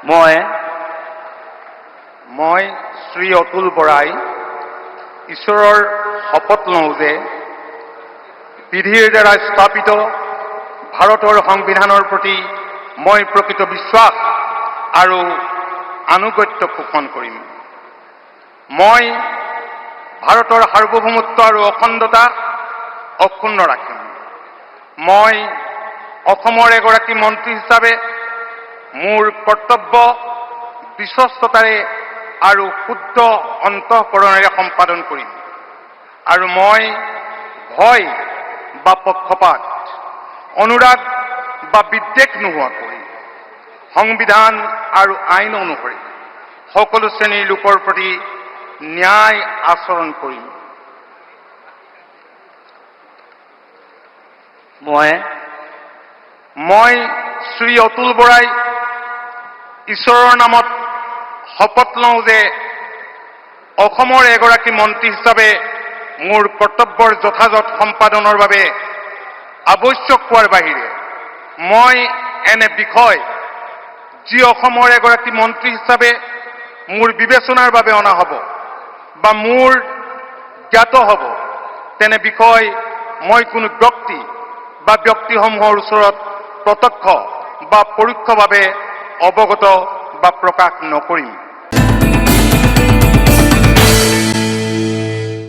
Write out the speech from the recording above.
মই শ্ৰী অতুল বৰাই ঈশ্বৰৰ শপত লওঁ যে বিধিৰ দ্বাৰা স্থাপিত ভাৰতৰ সংবিধানৰ প্ৰতি মই প্ৰকৃত বিশ্বাস আৰু আনুগত্য পোষণ কৰিম। মই ভাৰতৰ সাৰ্বভৌমত্ব আৰু অখণ্ডতা অক্ষুণ্ণ ৰাখিম। মই অসমৰ এগৰাকী মন্ত্ৰী হিচাপে মোৰ কৰ্তব্য বিশ্বস্ততাৰে আৰু শুদ্ধ অন্তঃকৰণেৰে সম্পাদন কৰিম আৰু মই ভয় বা পক্ষপাত, অনুৰাগ বা বিদ্বেষ নোহোৱাকৈ সংবিধান আৰু আইন অনুসৰি সকলো শ্ৰেণীৰ লোকৰ প্ৰতি ন্যায় আচৰণ কৰিম। মই শ্ৰী অতুল বৰাই ঈশ্বৰৰ নামত শপত লওঁ যে অসমৰ এগৰাকী মন্ত্ৰী হিচাপে মোৰ কৰ্তব্যৰ যথাযথ সম্পাদনৰ বাবে আৱশ্যক হোৱাৰ বাহিৰে মই এনে বিষয় যি অসমৰ এগৰাকী মন্ত্ৰী হিচাপে মোৰ বিবেচনাৰ বাবে অনা হ'ব বা মোৰ জ্ঞাত হ'ব তেনে বিষয় মই কোনো ব্যক্তি বা ব্যক্তিসমূহৰ ওচৰত প্ৰত্যক্ষ বা পৰোক্ষভাৱে অৱগত বা প্ৰকাশ নকৰিম।